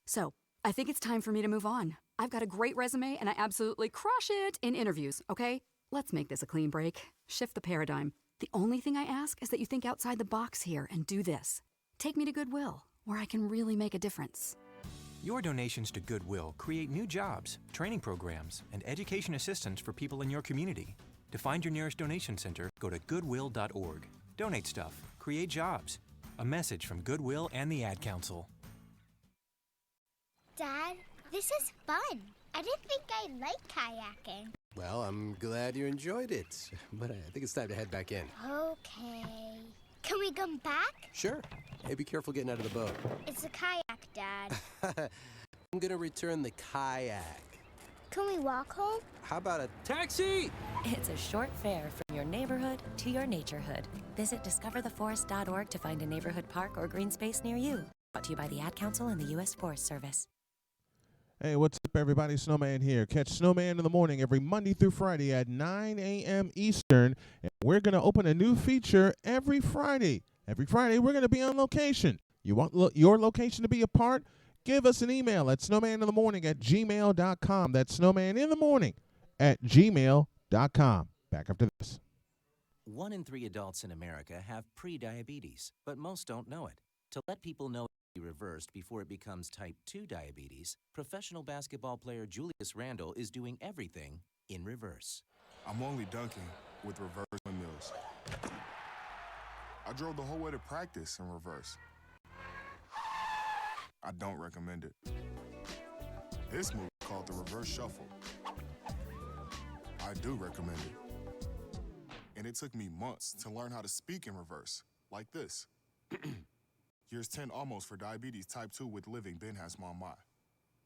So, I think it's time for me to move on. I've got a great resume and I absolutely crush it in interviews, okay? Let's make this a clean break. Shift the paradigm. The only thing I ask is that you think outside the box here and do this. Take me to Goodwill, where I can really make a difference. Your donations to Goodwill create new jobs, training programs, and education assistance for people in your community. To find your nearest donation center, go to goodwill.org. Donate stuff, create jobs. A message from Goodwill and the Ad Council. Dad, this is fun. I didn't think I liked kayaking. Well, I'm glad you enjoyed it, but I think it's time to head back in. Okay. Can we come back? Sure. Hey, be careful getting out of the boat. It's a kayak, Dad. I'm gonna return the kayak. Can we walk home? How about a taxi? It's a short fare from your neighborhood to your naturehood. Visit discovertheforest.org to find a neighborhood park or green space near you. Brought to you by the Ad Council and the U.S. Forest Service. Hey, what's up, everybody? Snowman here. Catch Snowman in the morning every Monday through Friday at 9 a.m. Eastern. And we're going to open a new feature every Friday. Every Friday, we're going to be on location. You want your location to be a part? Give us an email at snowmaninthemorning@gmail.com. That's snowmaninthemorning@gmail.com. Back after this. 1 in 3 adults in America have prediabetes, but most don't know it. To let people know it can be reversed before it becomes type 2 diabetes, professional basketball player Julius Randle is doing everything in reverse. I'm only dunking with reverse windmills. I drove the whole way to practice in reverse. I don't recommend it. This move is called the reverse shuffle. I do recommend it. And it took me months to learn how to speak in reverse, like this. Here's 10 almost for diabetes type 2 with living Ben has mama.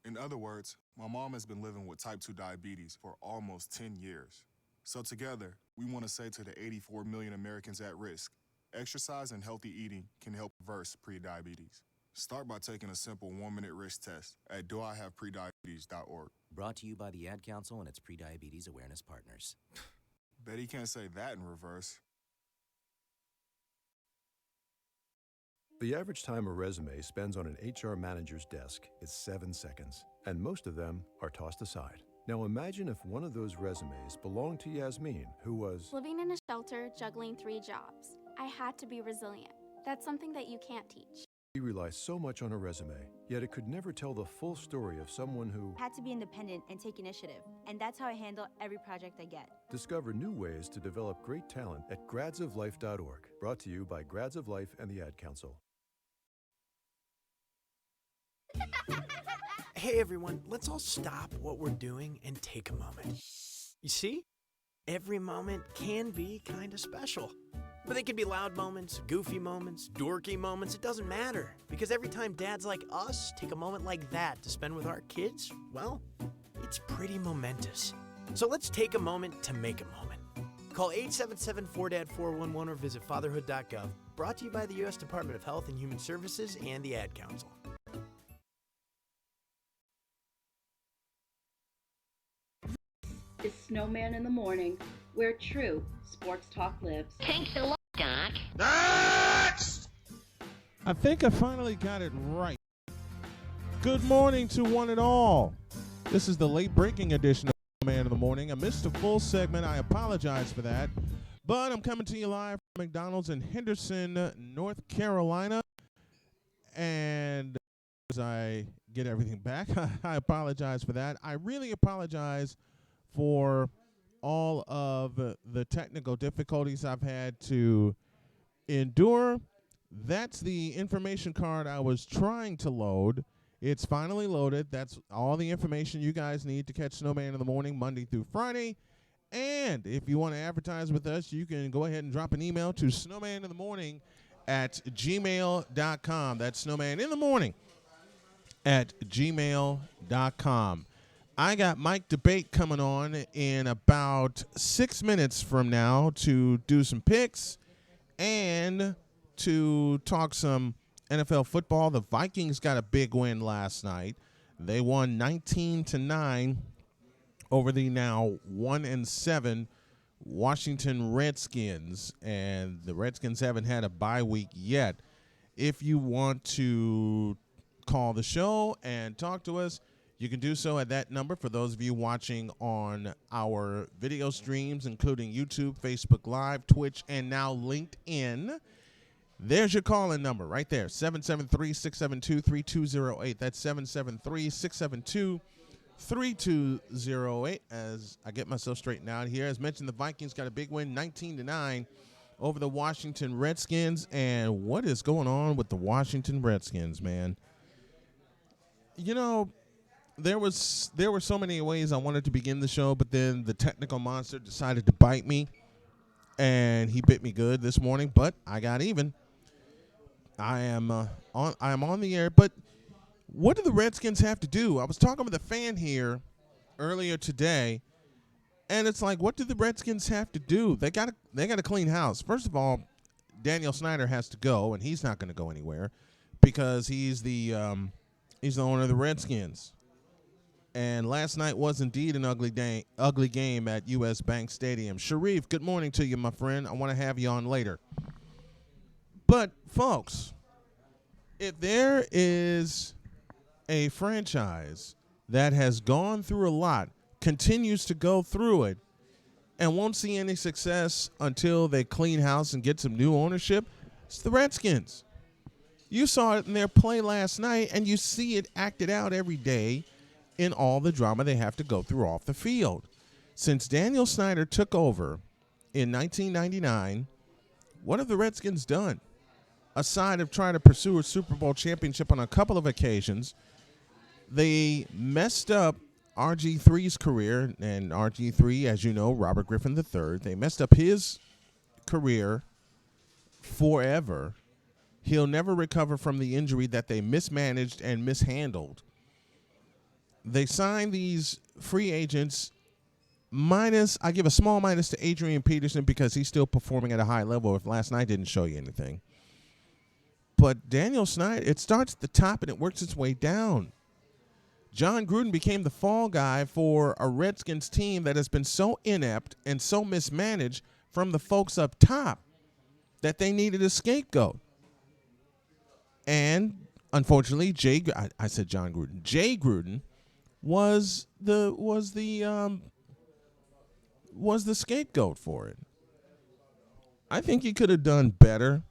In other words, my mom has been living with type 2 diabetes for almost 10 years. So together, we want to say to the 84 million Americans at risk, exercise and healthy eating can help reverse prediabetes. Start by taking a simple 1-minute risk test at doihaveprediabetes.org. Brought to you by the Ad Council and its prediabetes awareness partners. Bet he can't say that in reverse. The average time a resume spends on an HR manager's desk is 7 seconds, and most of them are tossed aside. Now imagine if one of those resumes belonged to Yasmin, who was living in a shelter, juggling 3 jobs. I had to be resilient. That's something that you can't teach. She relies so much on a resume, yet it could never tell the full story of someone who had to be independent and take initiative, and that's how I handle every project I get. Discover new ways to develop great talent at gradsoflife.org. Brought to you by Grads of Life and the Ad Council. Hey everyone, let's all stop what we're doing and take a moment. You see? Every moment can be kind of special. But they can be loud moments, goofy moments, dorky moments, it doesn't matter. Because every time dads like us take a moment like that to spend with our kids, well, it's pretty momentous. So let's take a moment to make a moment. Call 877-4DAD-411 or visit fatherhood.gov. Brought to you by the U.S. Department of Health and Human Services and the Ad Council. Is Snowman in the Morning, where true sports talk lives. Thanks a lot, Doc. Next! I think I finally got it right. Good morning to one and all. This is the late breaking edition of Snowman in the Morning. I missed a full segment. I apologize for that. But I'm coming to you live from McDonald's in Henderson, North Carolina. And as I get everything back, I apologize for that. I really apologize for all of the technical difficulties I've had to endure. That's the information card I was trying to load. It's finally loaded. That's all the information you guys need to catch Snowman in the Morning, Monday through Friday. And if you want to advertise with us, you can go ahead and drop an email to snowmaninthemorning@gmail.com. That's snowmaninthemorning@gmail.com. I got Mike Debate coming on in about 6 minutes from now to do some picks and to talk some NFL football. The Vikings got a big win last night. They won 19-9 over the now 1-7 Washington Redskins, and the Redskins haven't had a bye week yet. If you want to call the show and talk to us, you can do so at that number. For those of you watching on our video streams, including YouTube, Facebook Live, Twitch, and now LinkedIn, there's your call-in number right there, 773-672-3208. That's 773-672-3208. As I get myself straightened out here, as mentioned, the Vikings got a big win, 19-9, over the Washington Redskins. And what is going on with the Washington Redskins, man? You know, there were so many ways I wanted to begin the show, but then the technical monster decided to bite me, and he bit me good this morning. But I got even. I am on the air. But what do the Redskins have to do? I was talking with a fan here earlier today, and it's like, what do the Redskins have to do? They got to clean house. First of all, Daniel Snyder has to go, and he's not going to go anywhere because he's the owner of the Redskins. And last night was indeed an ugly game at U.S. Bank Stadium. Sharif, good morning to you, my friend. I want to have you on later. But, folks, if there is a franchise that has gone through a lot, continues to go through it, and won't see any success until they clean house and get some new ownership, it's the Redskins. You saw it in their play last night, and you see it acted out every day in all the drama they have to go through off the field. Since Daniel Snyder took over in 1999, what have the Redskins done? Aside of trying to pursue a Super Bowl championship on a couple of occasions, they messed up RG3's career, and RG3, as you know, Robert Griffin III, they messed up his career forever. He'll never recover from the injury that they mismanaged and mishandled. They signed these free agents I give a small minus to Adrian Peterson because he's still performing at a high level if last night didn't show you anything. But Daniel Snyder, it starts at the top and it works its way down. John Gruden became the fall guy for a Redskins team that has been so inept and so mismanaged from the folks up top that they needed a scapegoat. And unfortunately, Jay Gruden was the scapegoat for it. I think you could have done better,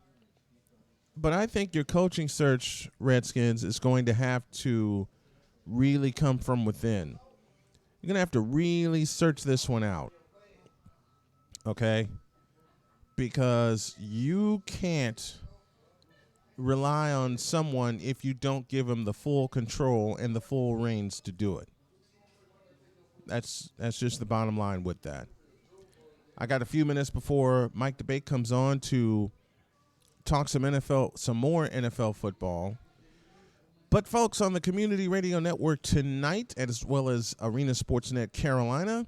but I think your coaching search, Redskins, is going to have to really come from within. You're going to have to really search this one out, okay? Because you can't rely on someone if you don't give them the full control and the full reins to do it. That's just the bottom line with that. I got a few minutes before Mike Debate comes on to talk some more NFL football. But folks, on the Community Radio Network tonight, as well as Arena Sportsnet Carolina,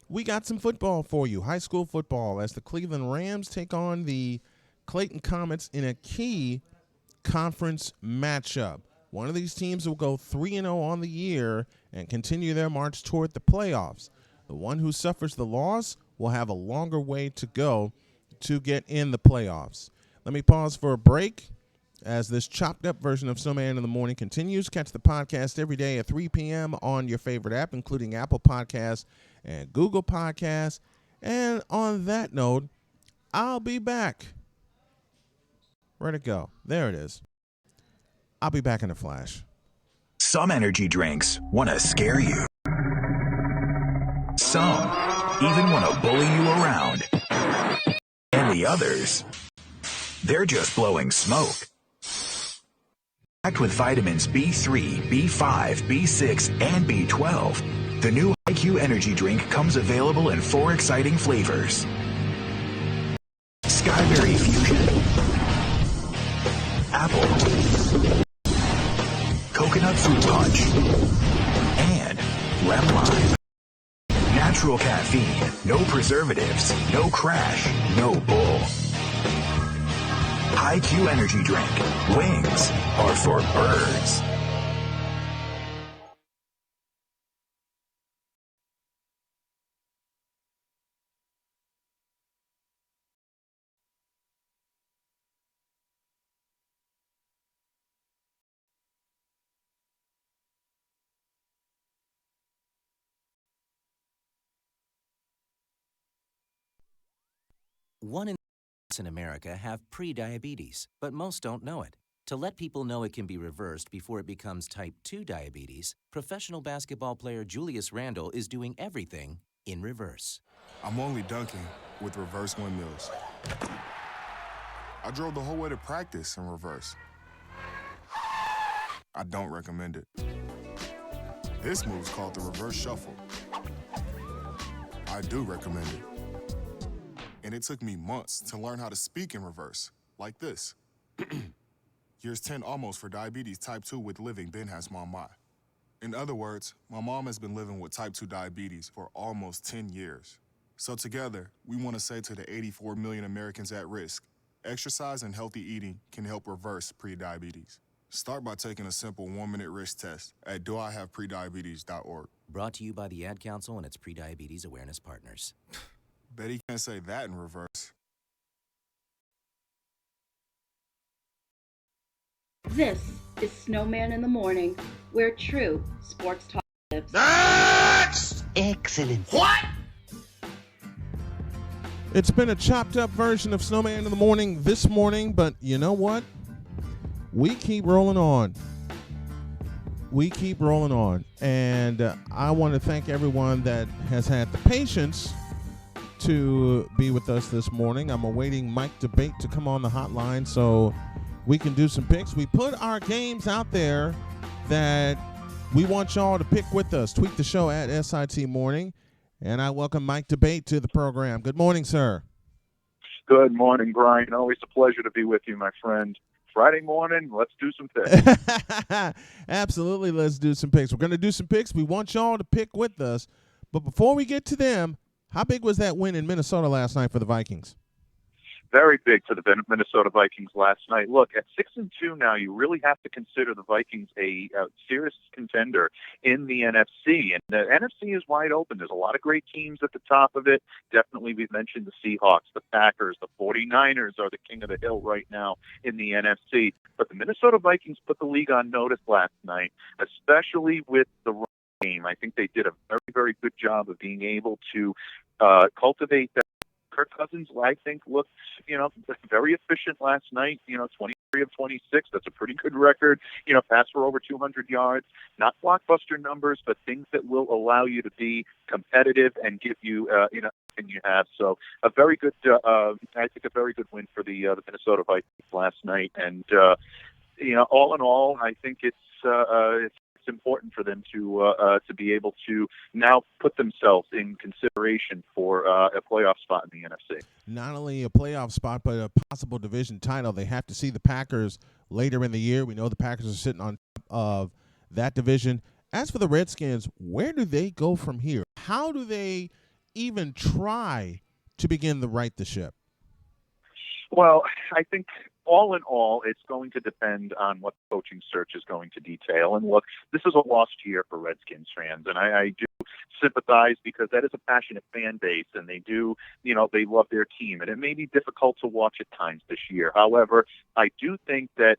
we got some football for you, high school football, as the Cleveland Rams take on the Clayton Comets in a key conference matchup. One of these teams will go 3-0 on the year and continue their march toward the playoffs. The one who suffers the loss will have a longer way to go to get in the playoffs. Let me pause for a break as this chopped up version of Snowman in the Morning continues. Catch the podcast every day at 3 p.m. on your favorite app, including Apple Podcasts and Google Podcasts. And on that note, I'll be back. Where'd it go? There it is. I'll be back in a flash. Some energy drinks want to scare you. Some even want to bully you around. And the others, they're just blowing smoke. Packed with vitamins B3, B5, B6, and B12, the new IQ energy drink comes available in 4 exciting flavors. Skyberry Fusion, Apple, Coconut Fruit Punch, and Lemon Lime. Natural caffeine, no preservatives, no crash, no bull. IQ energy drink. Wings are for birds. 1 in 3 in America have pre-diabetes, but most don't know it. To let people know it can be reversed before it becomes type 2 diabetes, professional basketball player Julius Randle is doing everything in reverse. I'm only dunking with reverse windmills. I drove the whole way to practice in reverse. I don't recommend it. This move's called the reverse shuffle. I do recommend it. And it took me months to learn how to speak in reverse, like this. Years 10 almost for diabetes type 2 with living Ben has mom my. In other words, my mom has been living with type 2 diabetes for almost 10 years. So together, we want to say to the 84 million Americans at risk, exercise and healthy eating can help reverse prediabetes. Start by taking a simple 1-minute risk test at doihaveprediabetes.org. Brought to you by the Ad Council and its prediabetes awareness partners. Bet he can't say that in reverse. This is Snowman in the Morning, where true sports talk lives. Next! Excellent. What? It's been a chopped up version of Snowman in the Morning this morning, but you know what? We keep rolling on. We keep rolling on. And I want to thank everyone that has had the patience to be with us this morning. I'm awaiting Mike Debate to come on the hotline so we can do some picks. We put our games out there that we want y'all to pick with us. Tweet the show at SIT Morning. And I welcome Mike Debate to the program. Good morning, sir. Good morning, Brian. Always a pleasure to be with you, my friend. Friday morning, let's do some picks. Absolutely, let's do some picks. We're going to do some picks. We want y'all to pick with us. But before we get to them, how big was that win in Minnesota last night for the Vikings? Very big for the Minnesota Vikings last night. Look, at 6-2 now, you really have to consider the Vikings a serious contender in the NFC. And the NFC is wide open. There's a lot of great teams at the top of it. Definitely, we've mentioned the Seahawks, the Packers, the 49ers are the king of the hill right now in the NFC. But the Minnesota Vikings put the league on notice last night, especially with the run game. I think they did a very, very good job of being able to cultivate that. Kirk Cousins, I think, looked, very efficient last night, 23 of 26. That's a pretty good record. Passed for over 200 yards. Not blockbuster numbers, but things that will allow you to be competitive and give you, everything you have. So a very good, I think a very good win for the Minnesota Vikings last night. And, all in all, I think it's important for them to be able to now put themselves in consideration for a playoff spot in the NFC. Not only a playoff spot, but a possible division title. They have to see the Packers later in the year. We know the Packers are sitting on top of that division. As for the Redskins, where do they go from here? How do they even try to begin to right the ship? Well, I think all in all, it's going to depend on what the coaching search is going to detail. And look, this is a lost year for Redskins fans, and I do sympathize because that is a passionate fan base, and they do, they love their team. And it may be difficult to watch at times this year. However, I do think that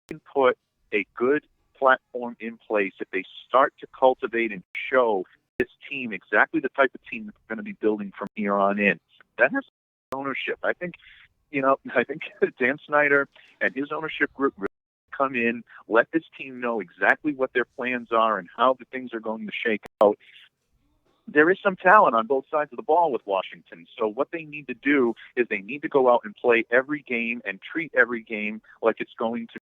they can put a good platform in place if they start to cultivate and show this team exactly the type of team that's going to be building from here on in. That has ownership. I think Dan Snyder and his ownership group really come in, let this team know exactly what their plans are and how the things are going to shake out. There is some talent on both sides of the ball with Washington. So what they need to do is they need to go out and play every game and treat every game like it's going to be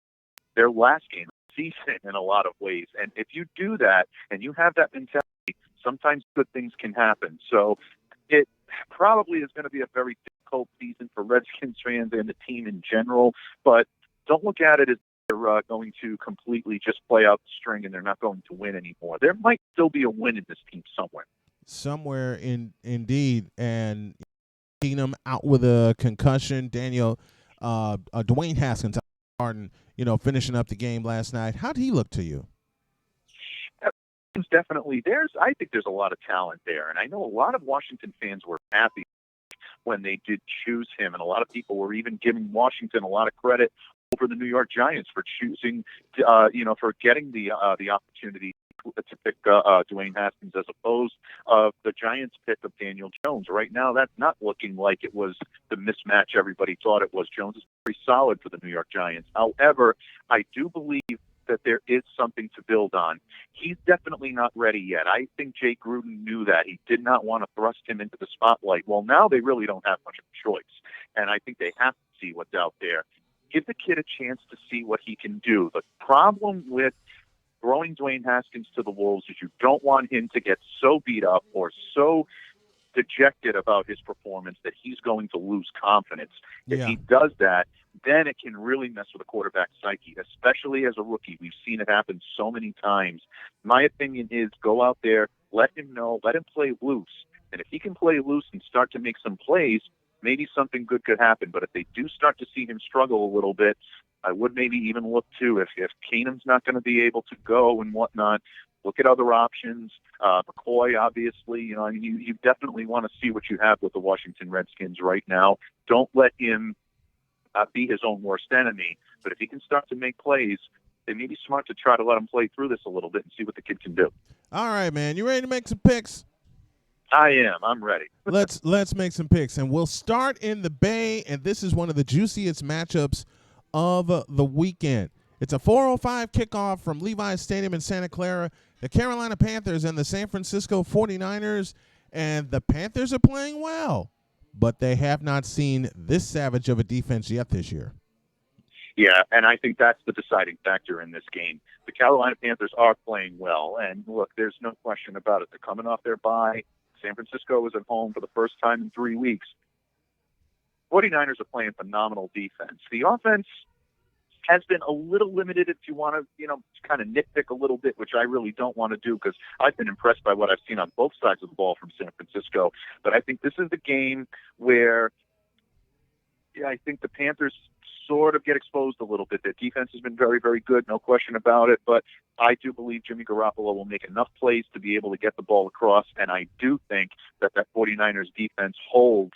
their last game of the season in a lot of ways. And if you do that and you have that mentality, sometimes good things can happen. So it probably is going to be a very difficult season for Redskins fans and the team in general, but don't look at it as they're going to completely just play out the string and they're not going to win anymore. There might still be a win in this team somewhere. Indeed. And Keenum out with a concussion. Dwayne Haskins, finishing up the game last night. How did he look to you? Definitely. I think there's a lot of talent there, and I know a lot of Washington fans were happy when they did choose him, and a lot of people were even giving Washington a lot of credit over the New York Giants for choosing, for getting the opportunity pick Dwayne Haskins as opposed to the Giants' pick of Daniel Jones. Right now, that's not looking like it was the mismatch everybody thought it was. Jones is pretty solid for the New York Giants. However, I do believe that there is something to build on. He's definitely not ready yet. I think Jay Gruden knew that. He did not want to thrust him into the spotlight. Well, now they really don't have much of a choice, and I think they have to see what's out there. Give the kid a chance to see what he can do. The problem with throwing Dwayne Haskins to the Wolves is you don't want him to get so beat up or so dejected about his performance that he's going to lose confidence. If he does that, then it can really mess with a quarterback's psyche, especially as a rookie. We've seen it happen so many times. My opinion is go out there, let him know, let him play loose. And if he can play loose and start to make some plays, maybe something good could happen. But if they do start to see him struggle a little bit, I would maybe even look to, if Keenum's not going to be able to go and whatnot, look at other options. McCoy, obviously, you definitely want to see what you have with the Washington Redskins right now. Don't let him be his own worst enemy. But if he can start to make plays, they may be smart to try to let him play through this a little bit and see what the kid can do. All right, man. You ready to make some picks? I am. I'm ready. Let's make some picks, and we'll start in the Bay, and this is one of the juiciest matchups of the weekend. It's a 4:05 kickoff from Levi's Stadium in Santa Clara. The Carolina Panthers and the San Francisco 49ers, and the Panthers are playing well, but they have not seen this savage of a defense yet this year. Yeah, and I think that's the deciding factor in this game. The Carolina Panthers are playing well, and look, there's no question about it. They're coming off their bye. San Francisco was at home for the first time in 3 weeks. 49ers are playing phenomenal defense. The offense has been a little limited if you want to, kind of nitpick a little bit, which I really don't want to do because I've been impressed by what I've seen on both sides of the ball from San Francisco. But I think this is the game where I think the Panthers sort of get exposed a little bit. Their defense has been very, very good, no question about it. But I do believe Jimmy Garoppolo will make enough plays to be able to get the ball across. And I do think that 49ers defense holds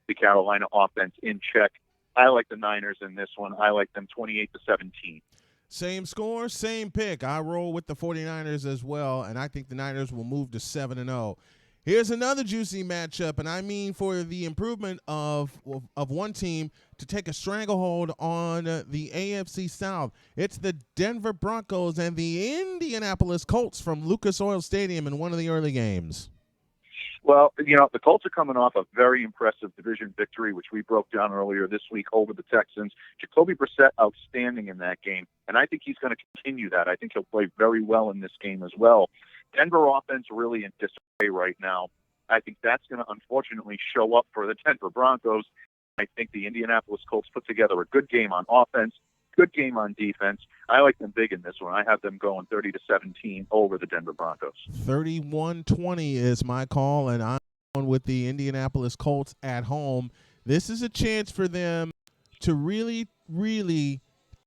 the Carolina offense in check. I like the Niners in this one. I like them 28-17. Same score, same pick. I roll with the 49ers as well, and I think the Niners will move to 7-0. Here's another juicy matchup, and I mean for the improvement of one team to take a stranglehold on the AFC South. It's the Denver Broncos and the Indianapolis Colts from Lucas Oil Stadium in one of the early games. Well, the Colts are coming off a very impressive division victory, which we broke down earlier this week over the Texans. Jacoby Brissett outstanding in that game, and I think he's going to continue that. I think he'll play very well in this game as well. Denver offense really in disarray right now. I think that's going to unfortunately show up for the Denver Broncos. I think the Indianapolis Colts put together a good game on offense, good game on defense. I like them big in this one. I have them going 30-17 over the Denver Broncos. 31-20 is my call, and I'm going with the Indianapolis Colts at home. This is a chance for them to really, really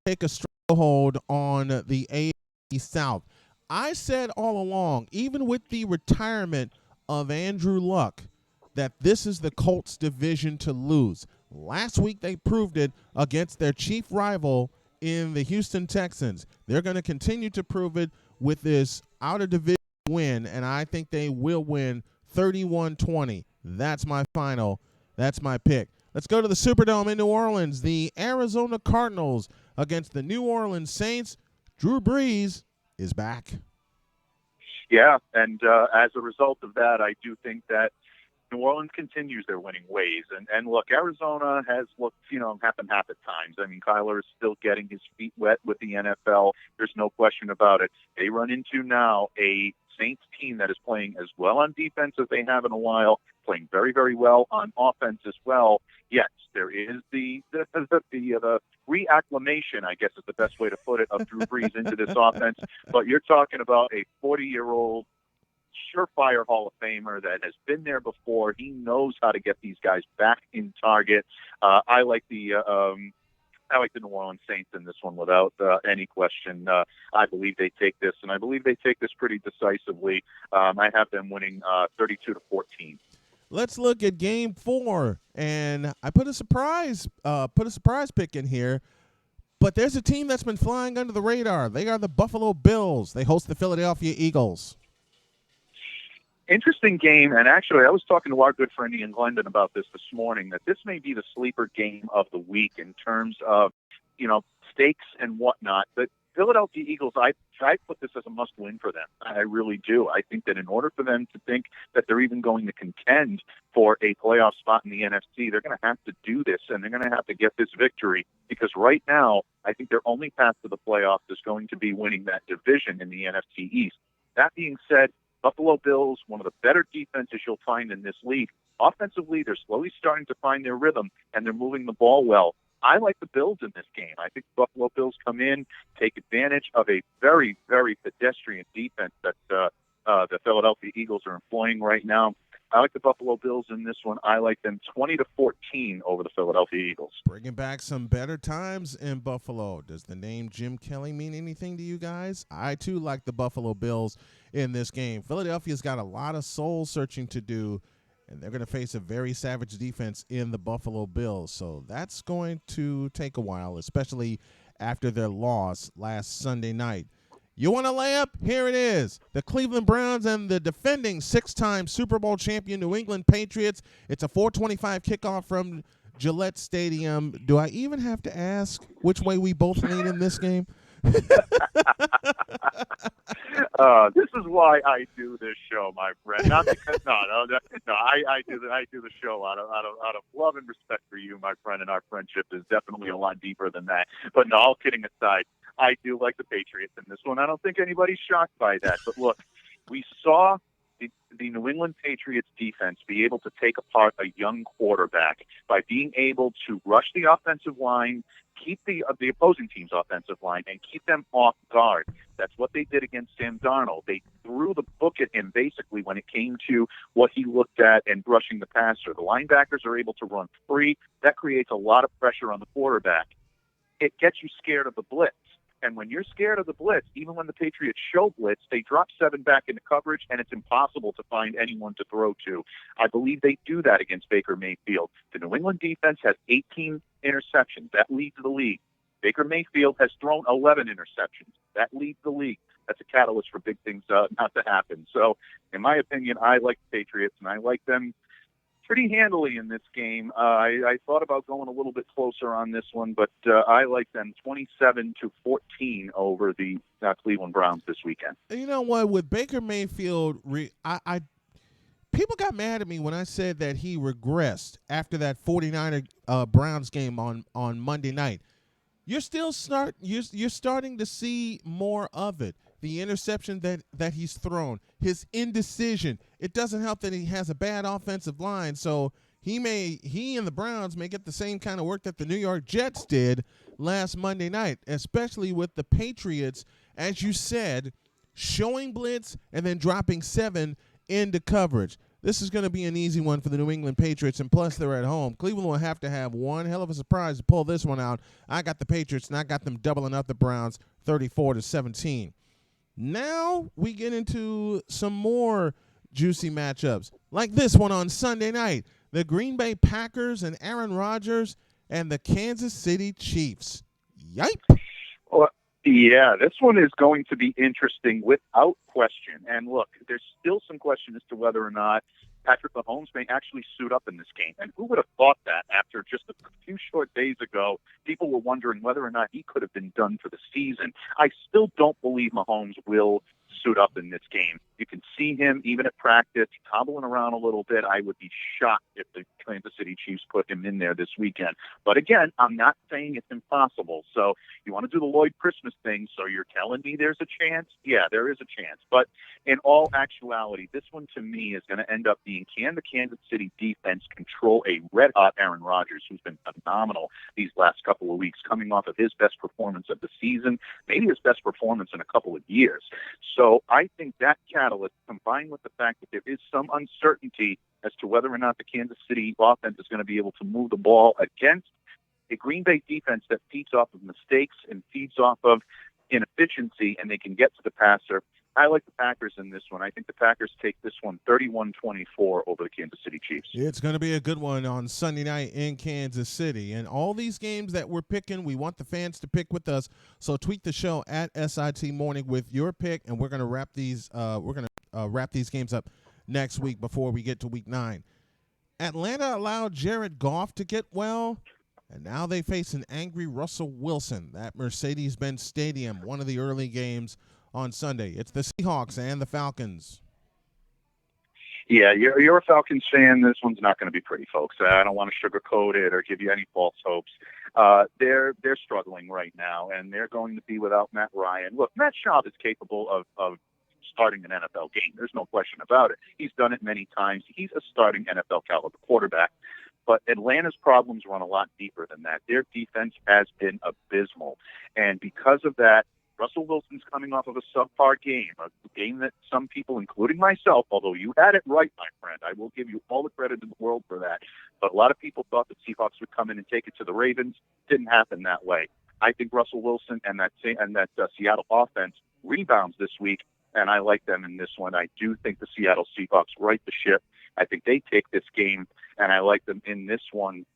take a stronghold on the AFC South. I said all along, even with the retirement of Andrew Luck, that this is the Colts' division to lose. Last week they proved it against their chief rival in the Houston Texans. They're going to continue to prove it with this out-of-division win, and I think they will win 31-20. That's my final. That's my pick. Let's go to the Superdome in New Orleans. The Arizona Cardinals against the New Orleans Saints. Drew Brees is back. Yeah, and as a result of that, I do think that New Orleans continues their winning ways. And look, Arizona has looked, half and half at times. I mean, Kyler is still getting his feet wet with the NFL. There's no question about it. They run into now a Saints team that is playing as well on defense as they have in a while, playing very, very well on offense as well. Yes, there is the reacclimation, I guess is the best way to put it, of Drew Brees into this offense. But you're talking about a 40-year-old surefire Hall of Famer that has been there before. He knows how to get these guys back in target. I like the New Orleans Saints in this one without any question. I believe they take this, and I believe they take this pretty decisively. I have them winning 32-14. Let's look at Game 4, and I put a surprise pick in here, But there's a team that's been flying under the radar. They are the Buffalo Bills. They host the Philadelphia Eagles. Interesting game, and actually I was talking to our good friend Ian Glendon about this morning, that this may be the sleeper game of the week in terms of, stakes and whatnot. But Philadelphia Eagles, I put this as a must-win for them. I really do. I think that in order for them to think that they're even going to contend for a playoff spot in the NFC, they're going to have to do this, and they're going to have to get this victory, because right now I think their only path to the playoffs is going to be winning that division in the NFC East. That being said, Buffalo Bills, one of the better defenses you'll find in this league. Offensively, they're slowly starting to find their rhythm, and they're moving the ball well. I like the Bills in this game. I think the Buffalo Bills come in, take advantage of a very, very pedestrian defense that the Philadelphia Eagles are employing right now. I like the Buffalo Bills in this one. I like them 20-14 over the Philadelphia Eagles. Bringing back some better times in Buffalo. Does the name Jim Kelly mean anything to you guys? I, too, like the Buffalo Bills in this game. Philadelphia's got a lot of soul searching to do, and they're going to face a very savage defense in the Buffalo Bills. So that's going to take a while, especially after their loss last Sunday night. You want a layup? Here it is. The Cleveland Browns and the defending six-time Super Bowl champion New England Patriots. It's a 4:25 kickoff from Gillette Stadium. Do I even have to ask which way we both lean in this game? This is why I do this show, my friend. Not because I do the show out of love and respect for you, my friend, and our friendship is definitely a lot deeper than that. But no, all kidding aside, I do like the Patriots in this one. I don't think anybody's shocked by that. But look, we saw the New England Patriots defense be able to take apart a young quarterback by being able to rush the offensive line, keep the opposing team's offensive line, and keep them off guard. That's what they did against Sam Darnold. They threw the book at him basically when it came to what he looked at and rushing the passer. The linebackers are able to run free. That creates a lot of pressure on the quarterback. It gets you scared of the blitz. And when you're scared of the blitz, even when the Patriots show blitz, they drop 7 back into coverage, and it's impossible to find anyone to throw to. I believe they do that against Baker Mayfield. The New England defense has 18 interceptions. That leads the league. Baker Mayfield has thrown 11 interceptions. That leads the league. That's a catalyst for big things not to happen. So, in my opinion, I like the Patriots, and I like them pretty handily in this game. I thought about going a little bit closer on this one, but I like them 27-14 over the Cleveland Browns this weekend. You know what? With Baker Mayfield, people got mad at me when I said that he regressed after that 49er Browns game on Monday night. You're starting to see more of it. The interception that he's thrown, his indecision. It doesn't help that he has a bad offensive line, so he and the Browns may get the same kind of work that the New York Jets did last Monday night, especially with the Patriots, as you said, showing blitz and then dropping 7 into coverage. This is going to be an easy one for the New England Patriots, and plus they're at home. Cleveland will have to have one hell of a surprise to pull this one out. I got the Patriots, and I got them doubling up the Browns 34-17. Now we get into some more juicy matchups, like this one on Sunday night. The Green Bay Packers and Aaron Rodgers and the Kansas City Chiefs. Yipe. Well, yeah, this one is going to be interesting without question. And look, there's still some question as to whether or not Patrick Mahomes may actually suit up in this game. And who would have thought that after just a few short days ago, people were wondering whether or not he could have been done for the season. I still don't believe Mahomes will suit up in this game. You can see him even at practice hobbling around a little bit. I would be shocked if the Kansas City Chiefs put him in there this weekend. But again, I'm not saying it's impossible. So you want to do the Lloyd Christmas thing, so you're telling me there's a chance? Yeah, there is a chance. But in all actuality, this one to me is going to end up being, can the Kansas City defense control a red-hot Aaron Rodgers, who's been phenomenal these last couple of weeks, coming off of his best performance of the season, maybe his best performance in a couple of years. So I think that catalyst, combined with the fact that there is some uncertainty as to whether or not the Kansas City offense is going to be able to move the ball against a Green Bay defense that feeds off of mistakes and feeds off of inefficiency, and they can get to the passer, I like the Packers in this one. I think the Packers take this one 31-24 over the Kansas City Chiefs. It's going to be a good one on Sunday night in Kansas City. And all these games that we're picking, we want the fans to pick with us. So tweet the show at SIT Morning with your pick, and we're going to wrap these wrap these games up next week before we get to week 9. Atlanta allowed Jared Goff to get well, and now they face an angry Russell Wilson at Mercedes-Benz Stadium, one of the early games on Sunday. It's the Seahawks and the Falcons. Yeah, you're a Falcons fan. This one's not going to be pretty, folks. I don't want to sugarcoat it or give you any false hopes. They're struggling right now, and they're going to be without Matt Ryan. Look, Matt Schaub is capable of starting an NFL game. There's no question about it. He's done it many times. He's a starting NFL caliber quarterback. But Atlanta's problems run a lot deeper than that. Their defense has been abysmal. And because of that, Russell Wilson's coming off of a subpar game, a game that some people, including myself, although you had it right, my friend, I will give you all the credit in the world for that. But a lot of people thought the Seahawks would come in and take it to the Ravens. Didn't happen that way. I think Russell Wilson and that Seattle offense rebounds this week, and I like them in this one. I do think the Seattle Seahawks right the ship. I think they take this game, and I like them in this one.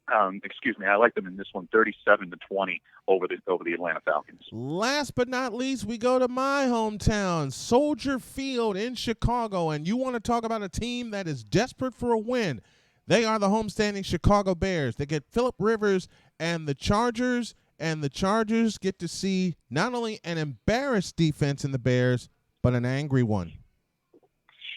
I like them in this one, 37-20 over the Atlanta Falcons. Last but not least, we go to my hometown, Soldier Field in Chicago, and you want to talk about a team that is desperate for a win. They are the homestanding Chicago Bears. They get Phillip Rivers and the Chargers get to see not only an embarrassed defense in the Bears, but an angry one.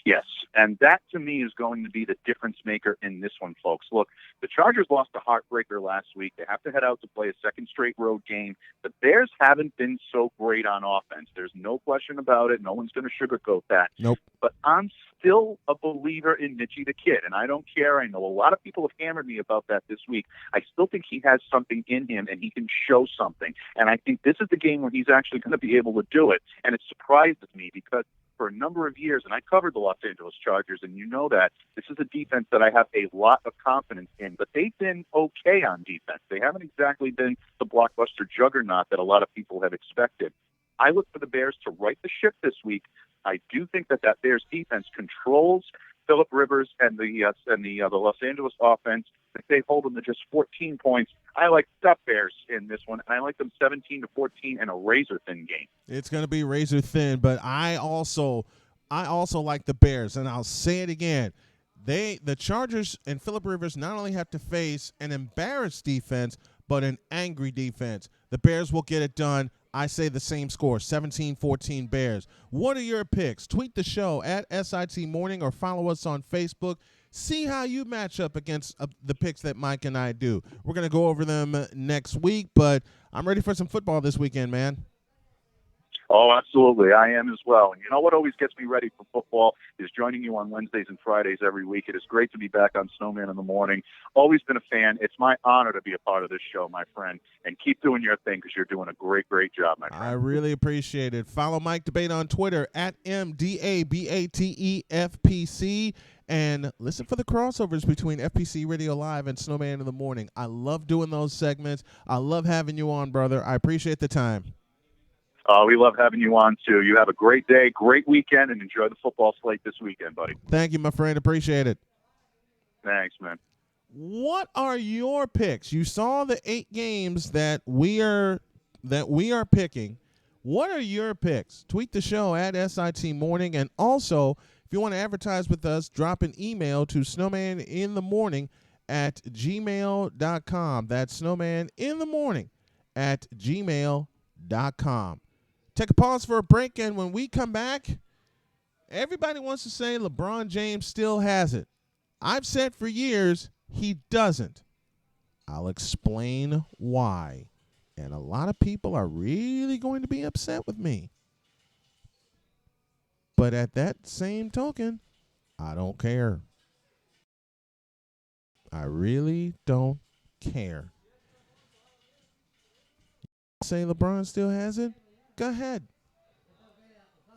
Yes, and that to me is going to be the difference maker in this one, folks. Look, the Chargers lost a heartbreaker last week. They have to head out to play a second straight road game. The Bears haven't been so great on offense. There's no question about it. No one's going to sugarcoat that. Nope. But I'm still a believer in Mitchie the Kid, and I don't care. I know a lot of people have hammered me about that this week. I still think he has something in him, and he can show something. And I think this is the game where he's actually going to be able to do it. And it surprises me because for a number of years, and I covered the Los Angeles Chargers, and you know that this is a defense that I have a lot of confidence in, but they've been okay on defense. They haven't exactly been the blockbuster juggernaut that a lot of people have expected. I look for the Bears to right the ship this week. I do think that Bears defense controls Phillip Rivers and the Los Angeles offense. If they hold them to just 14 points, I like the Bears in this one, and I like them 17-14 in a razor-thin game. It's going to be razor-thin, but I also like the Bears, and I'll say it again. The Chargers and Phillip Rivers not only have to face an embarrassed defense, but an angry defense. The Bears will get it done. I say the same score, 17-14 Bears. What are your picks? Tweet the show at SIT Morning or follow us on Facebook. See how you match up against the picks that Mike and I do. We're going to go over them next week, but I'm ready for some football this weekend, man. Oh, absolutely. I am as well. And you know what always gets me ready for football is joining you on Wednesdays and Fridays every week. It is great to be back on Snowman in the Morning. Always been a fan. It's my honor to be a part of this show, my friend. And keep doing your thing because you're doing a great, great job, my friend. I really appreciate it. Follow Mike Debate on Twitter at MDABATEFPC. And listen for the crossovers between FPC Radio Live and Snowman in the Morning. I love doing those segments. I love having you on, brother. I appreciate the time. We love having you on, too. You have a great day, great weekend, and enjoy the football slate this weekend, buddy. Thank you, my friend. Appreciate it. Thanks, man. What are your picks? You saw the 8 games that we are picking. What are your picks? Tweet the show at SIT Morning. And also, if you want to advertise with us, drop an email to snowmaninthemorning@gmail.com. That's snowmaninthemorning@gmail.com. Take a pause for a break, and when we come back, everybody wants to say LeBron James still has it. I've said for years he doesn't. I'll explain why. And a lot of people are really going to be upset with me. But at that same token, I don't care. I really don't care. Say LeBron still has it? Go ahead.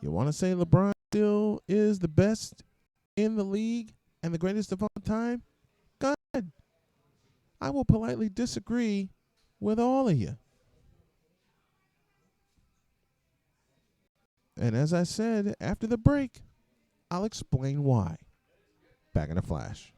You want to say LeBron still is the best in the league and the greatest of all time? Go ahead. I will politely disagree with all of you. And as I said, after the break, I'll explain why. Back in a flash.